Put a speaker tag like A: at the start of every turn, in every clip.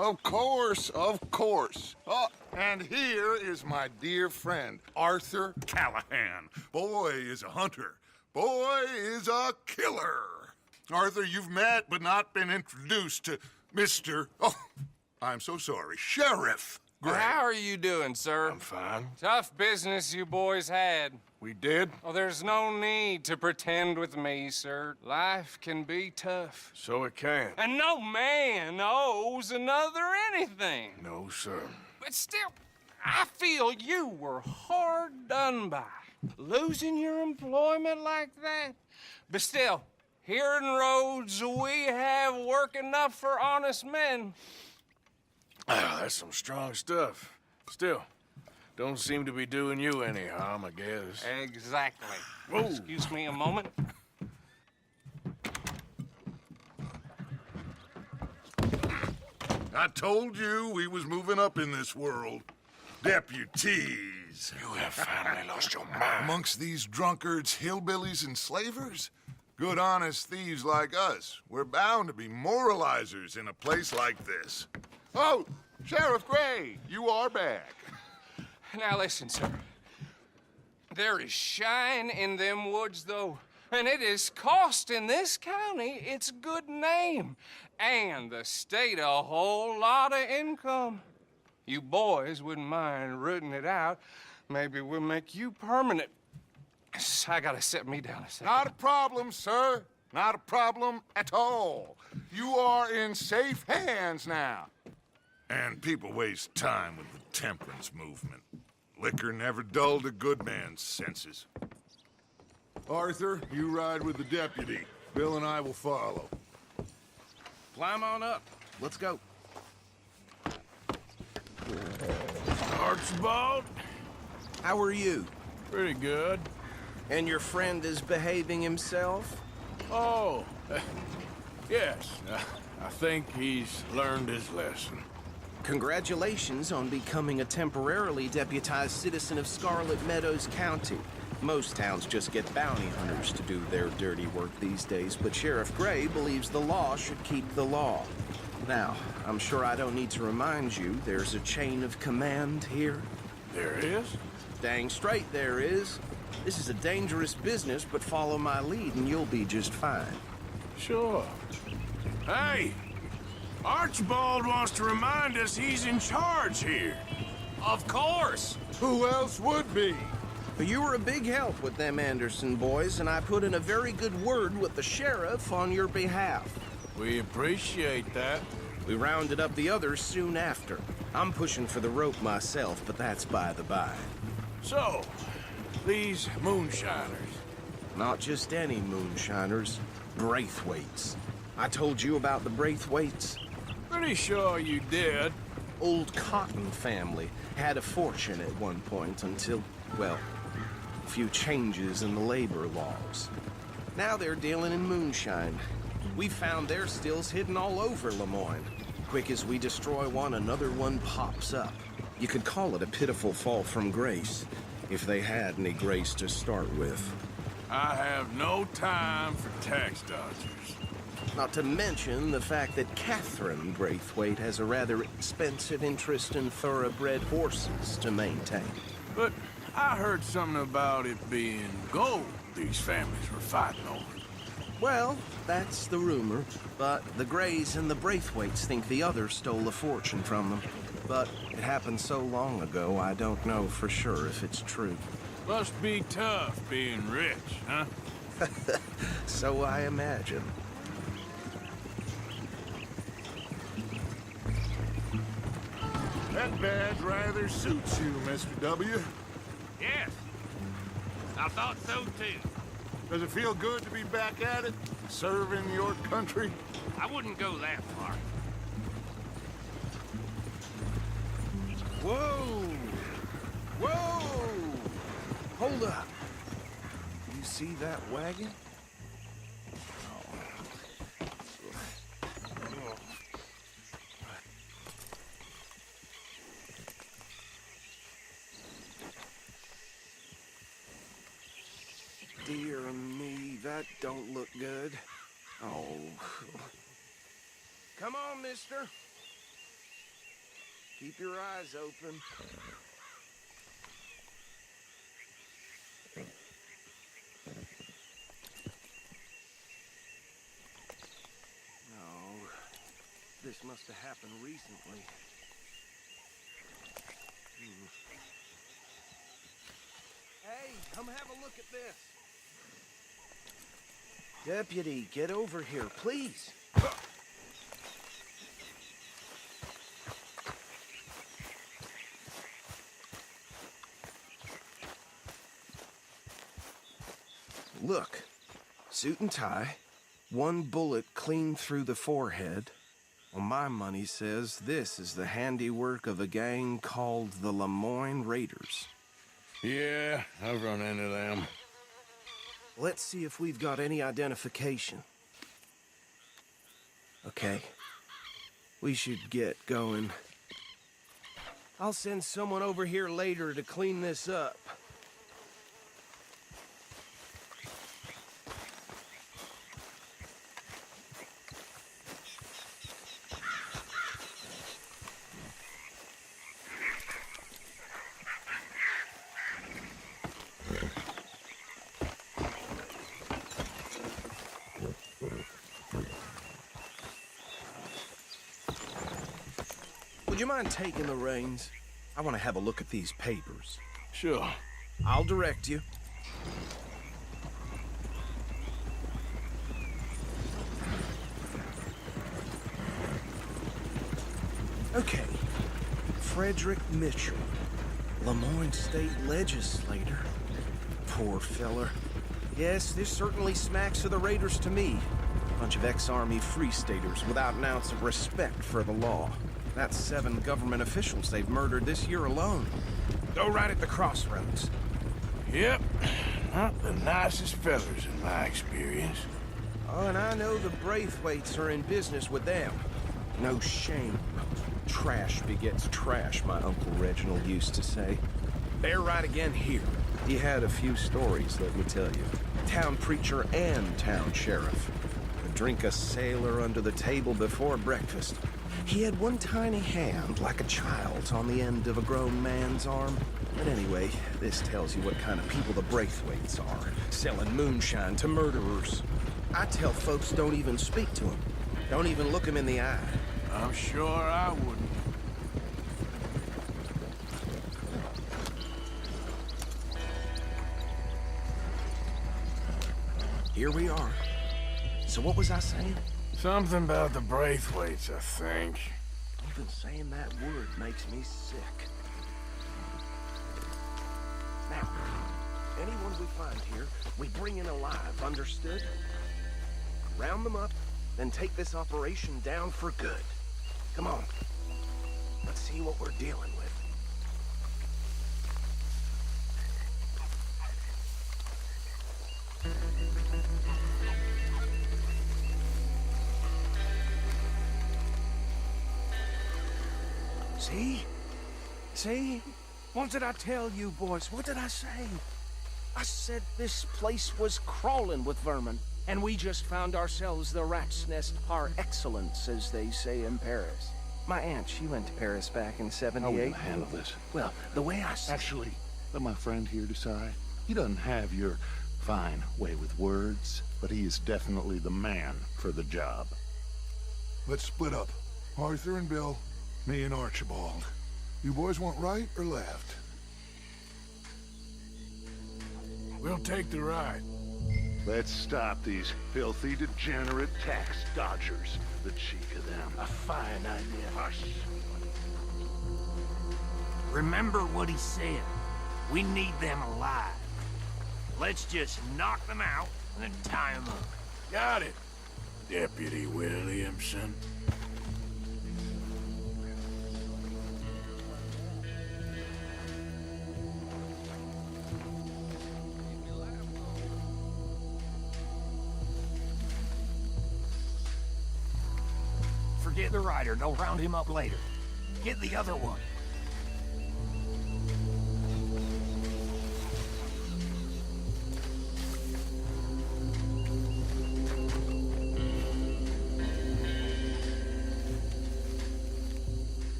A: Of course, of course. Oh, and here is my dear friend, Arthur Callahan. Boy is a hunter. Boy is a killer. Arthur, you've met but not been introduced to Mr. Oh, I'm so sorry, Sheriff Gray.
B: How are you doing, sir?
C: I'm fine.
B: Tough business you boys had.
C: We did?
B: Oh, there's no need to pretend with me, sir. Life can be tough.
C: So it can.
B: And no man owes another anything.
C: No, sir.
B: But still, I feel you were hard done by. Losing your employment like that. But still, here in Rhodes, we have work enough for honest men.
C: Ah, that's some strong stuff. Still, don't seem to be doing you any harm, I guess.
B: Exactly.
C: Whoa.
B: Excuse me a moment.
A: I told you we was moving up in this world. Deputies.
C: You have finally lost your mind.
A: Amongst these drunkards, hillbillies, and slavers? Good honest thieves like us. We're bound to be moralizers in a place like this. Oh, Sheriff Gray, you are back.
B: Now listen, sir. There is shine in them woods, though. And it is costing this county its good name. And the state a whole lot of income. You boys wouldn't mind rooting it out. Maybe we'll make you permanent. I gotta set me down a second.
A: Not a problem, sir. Not a problem at all. You are in safe hands now. And people waste time with the temperance movement. Liquor never dulled a good man's senses. Arthur, you ride with the deputy. Bill and I will follow.
D: Climb on up. Let's go.
C: Archibald?
D: How are you?
C: Pretty good.
D: And your friend is behaving himself?
C: Oh, yes. I think he's learned his lesson.
D: Congratulations on becoming a temporarily deputized citizen of Scarlet Meadows County. Most towns just get bounty hunters to do their dirty work these days, but Sheriff Gray believes the law should keep the law. Now, I'm sure I don't need to remind you there's a chain of command here.
C: There is?
D: Dang straight there is. This is a dangerous business, but follow my lead and you'll be just fine.
C: Sure. Hey! Archibald wants to remind us he's in charge here.
B: Of course.
A: Who else would be?
D: But you were a big help with them Anderson boys, and I put in a very good word with the sheriff on your behalf.
C: We appreciate that.
D: We rounded up the others soon after. I'm pushing for the rope myself, but that's by the by.
C: So, these moonshiners.
D: Not just any moonshiners, Braithwaites. I told you about the Braithwaites?
C: Pretty sure you did.
D: Old Cotton family had a fortune at one point until, well, a few changes in the labor laws. Now they're dealing in moonshine. We've found their stills hidden all over Lemoyne. Quick as we destroy one, another one pops up. You could call it a pitiful fall from grace, if they had any grace to start with.
C: I have no time for tax dodgers.
D: Not to mention the fact that Catherine Braithwaite has a rather expensive interest in thoroughbred horses to maintain.
C: But I heard something about it being gold these families were fighting over.
D: Well, that's the rumor, but the Grays and the Braithwaites think the others stole a fortune from them. But it happened so long ago, I don't know for sure if it's true.
C: Must be tough being rich, huh?
D: So I imagine.
A: That badge rather suits you, Mr. W.
E: Yes, I thought so too.
A: Does it feel good to be back at it, serving your country?
E: I wouldn't go that far.
D: Whoa! Whoa! Hold up. You see that wagon? Dear me, that don't look good. Oh. Come on, mister. Keep your eyes open. No, this must have happened recently. Hey, come have a look at this. Deputy, get over here, please. Look, suit and tie, one bullet clean through the forehead. Well, my money says this is the handiwork of a gang called the Lemoyne Raiders.
C: Yeah, I've run into them.
D: Let's see if we've got any identification. Okay. We should get going. I'll send someone over here later to clean this up. Would you mind taking the reins? I want to have a look at these papers.
C: Sure.
D: I'll direct you. Okay. Frederick Mitchell, Lemoyne State Legislator. Poor feller. Yes, this certainly smacks of the Raiders to me. Bunch of ex-Army Free Staters without an ounce of respect for the law. That's 7 government officials they've murdered this year alone. Go right at the crossroads.
C: Yep, not the nicest fellers in my experience.
D: Oh, and I know the Braithwaites are in business with them. No shame. Trash begets trash, my Uncle Reginald used to say. They're right again here. He had a few stories, let me tell you. Town preacher and town sheriff. Could drink a sailor under the table before breakfast. He had one tiny hand, like a child's, on the end of a grown man's arm. But anyway, this tells you what kind of people the Braithwaites are, selling moonshine to murderers. I tell folks don't even speak to them. Don't even look them in the eye.
C: I'm sure I wouldn't.
D: Here we are. So what was I saying?
C: Something about the Braithwaites, I think.
D: Even saying that word makes me sick. Now, anyone we find here, we bring in alive, understood? Round them up, then take this operation down for good. Come on. Let's see what we're dealing with. See? See? What did I tell you, boys? What did I say? I said this place was crawling with vermin, and we just found ourselves the rat's nest par excellence, as they say in Paris. My aunt, she went to Paris back in
F: How
D: '78.
F: are we gonna handle this?
D: Well, the way I see
F: Actually, let my friend here decide. He doesn't have your fine way with words, but he is definitely the man for the job.
A: Let's split up. Arthur and Bill, me and Archibald. You boys want right or left?
C: We'll take the ride.
F: Let's stop these filthy, degenerate tax dodgers. The cheek of them.
E: A fine idea.
F: Hush.
E: Remember what he said. We need them alive. Let's just knock them out and then tie them up.
C: Got it, Deputy Williamson.
E: Forget the rider. Go round him up later. Get the other one.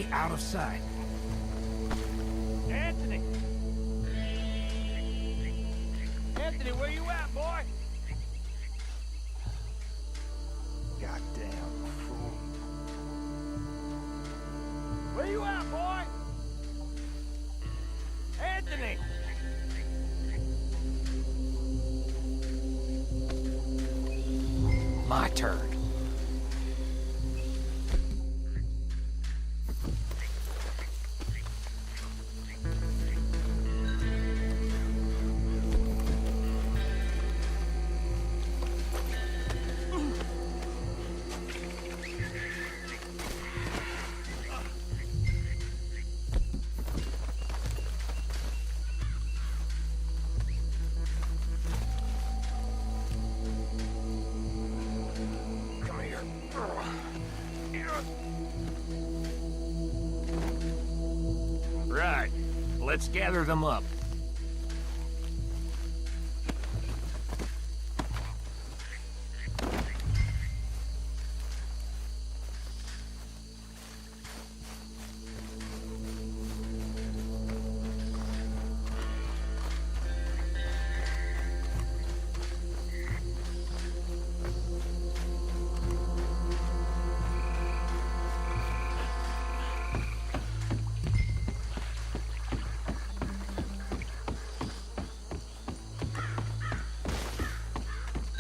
E: stay out of sight. Anthony! Anthony, where you at, boy? Goddamn fool. Where you at, boy? Anthony! My turn. Right. Let's gather them up.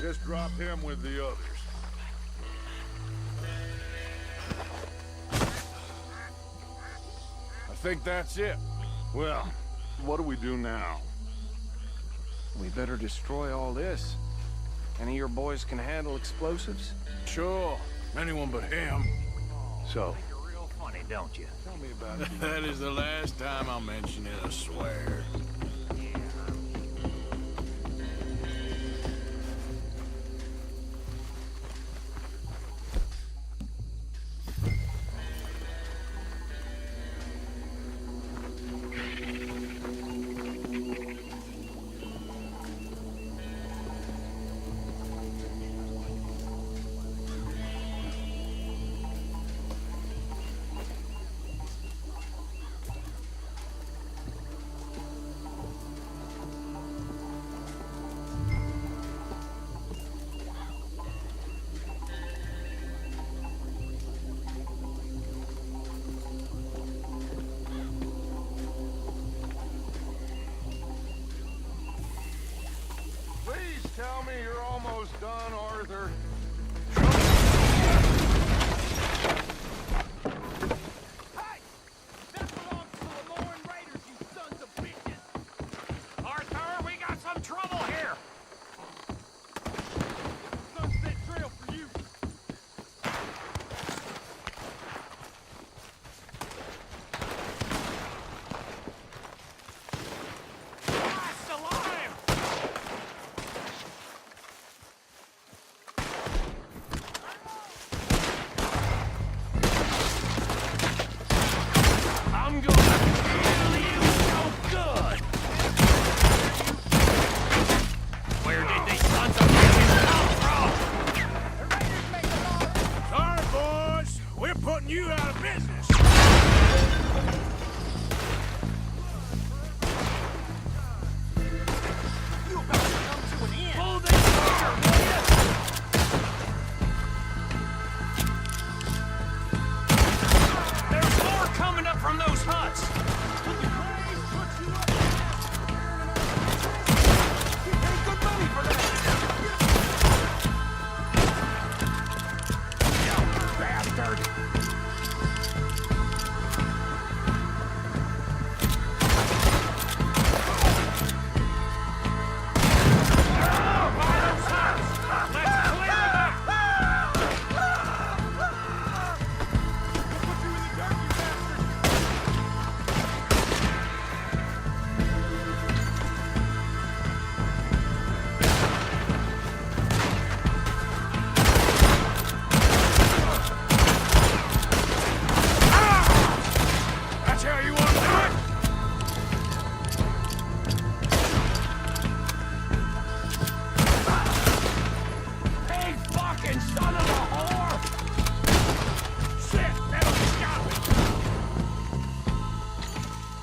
A: Just drop him with the others. I think that's it. Well, what do we do now?
D: We better destroy all this. Any of your boys can handle explosives?
C: Sure. Anyone but him.
F: So,
E: You're real funny, don't you?
F: tell me about it.
C: That is the last time I'll mention it, I swear.
A: Please tell me you're almost done, Arthur.
E: Hey! That belongs to the Lauren Raiders, you sons of bitches! Arthur, we got some trouble here! Sunset Trail for you! Last alive!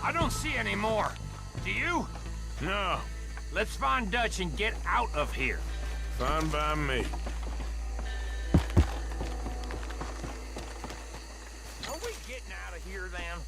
E: I don't see any more. Do you?
C: No,
E: Let's find Dutch and get out of here.
C: fine by me.
E: Are we getting out of here, then?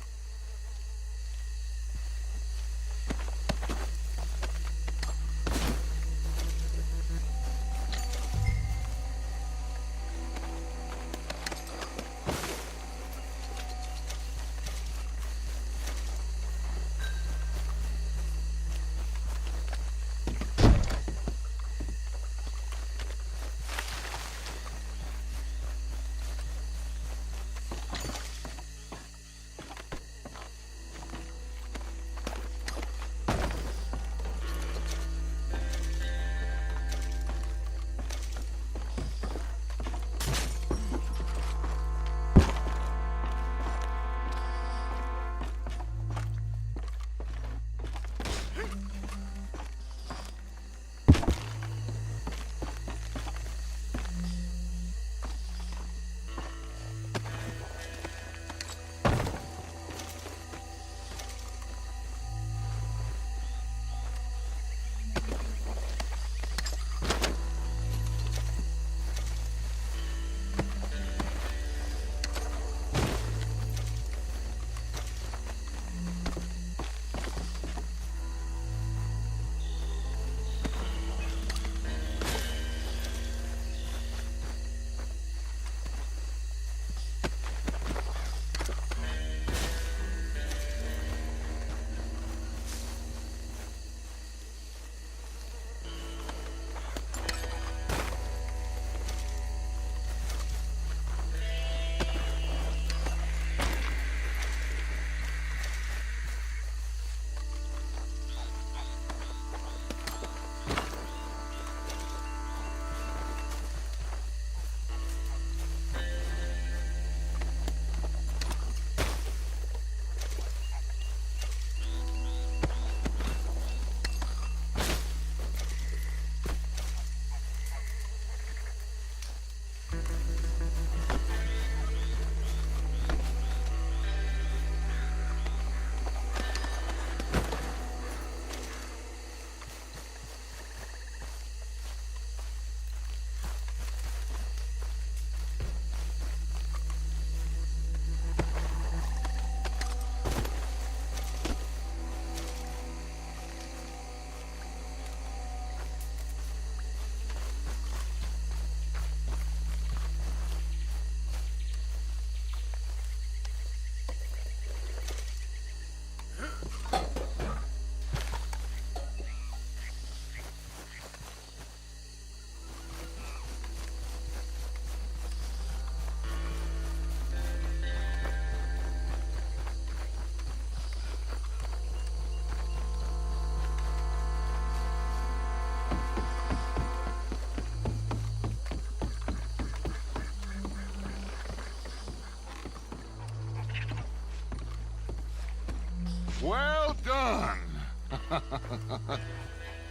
A: Well done.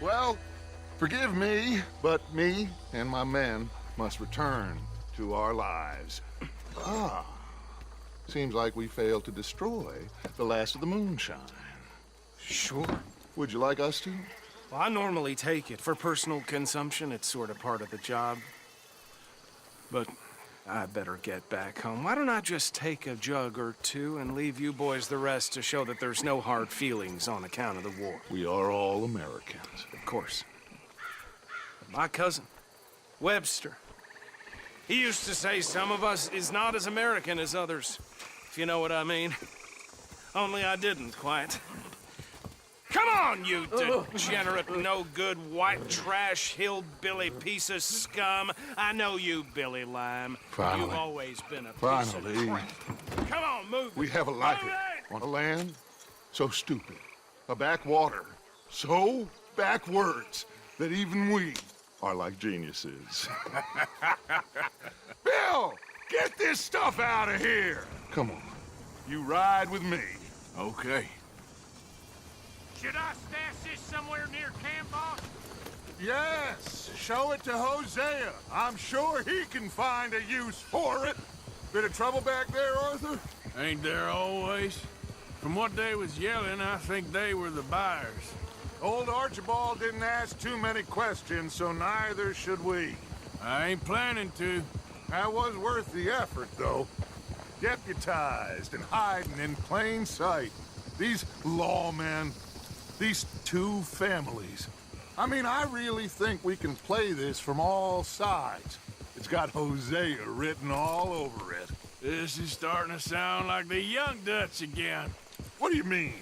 A: Well, forgive me, but me and my men must return to our lives. Seems like we failed to destroy the last of the moonshine.
D: Sure.
A: Would you like us to?
D: Well, I normally take it for personal consumption. It's sort of part of the job. But I better get back home. Why don't I just take a jug or two and leave you boys the rest to show that there's no hard feelings on account of the war?
A: We are all Americans.
D: Of course. My cousin, Webster, he used to say some of us is not as American as others, if you know what I mean. Only I didn't quite. Come on, you degenerate, no-good, white trash, hillbilly piece of scum. I know you, Billy Lime.
A: Finally.
D: You've always been a piece
A: Finally.
D: of crap. Come on, move it.
A: We have a life
D: Move it!
A: on a land so stupid, a backwater so backwards that even we are like geniuses. Bill, get this stuff out of here! Come on, you ride with me.
C: Okay.
E: Should I stash this somewhere near camp, boss?
A: Yes, show it to Hosea. I'm sure he can find a use for it. Bit of trouble back there, Arthur?
C: Ain't there always? From what they was yelling, I think they were the buyers.
A: Old Archibald didn't ask too many questions, so neither should we.
C: I ain't planning to.
A: That was worth the effort, though. Deputized and hiding in plain sight. These lawmen, these two families. I mean, I really think we can play this from all sides. It's got Hosea written all over it.
C: This is starting to sound like the Young Dutch again.
A: What do you mean,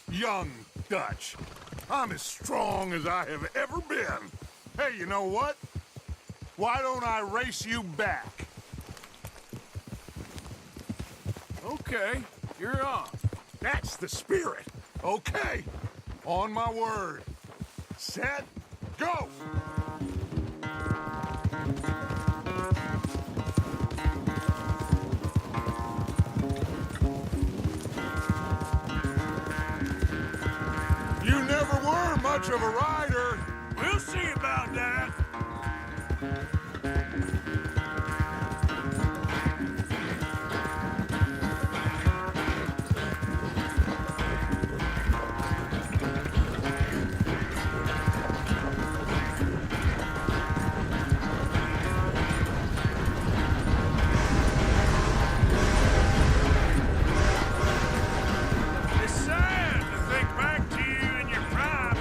A: young Dutch? I'm as strong as I have ever been. Hey, you know what? Why don't I race you back?
C: Okay, you're on.
A: That's the spirit. Okay, on my word. Set, go! You never were much of a rider.
C: We'll see about that. It's sad to think back to you in your prime.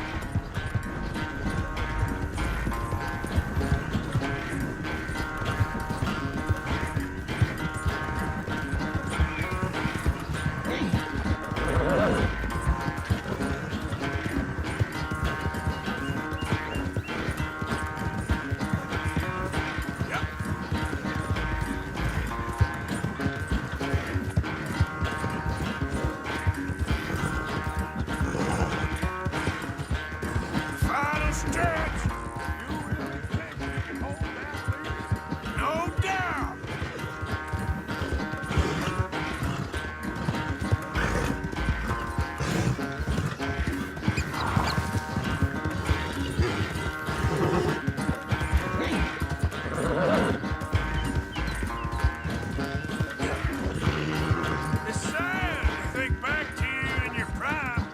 C: Final stretch.
A: You really think you can hold that lead?
C: No doubt. It's sad to think back to you in your prime.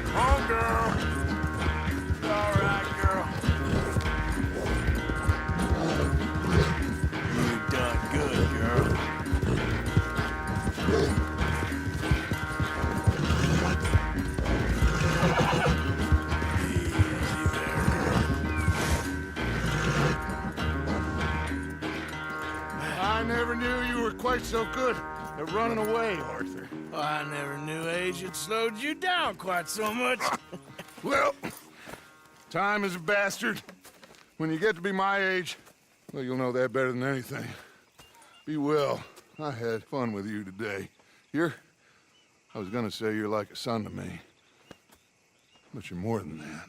C: Come on, girl. It's all right, girl. You done good, girl. Easy there, girl.
A: I never knew you were quite so good at running away, Arthur.
C: I never knew age had slowed you down quite so much.
A: Well, time is a bastard. When you get to be my age, well, you'll know that better than anything. Be well. I had fun with you today. I was gonna say you're like a son to me. But you're more than that.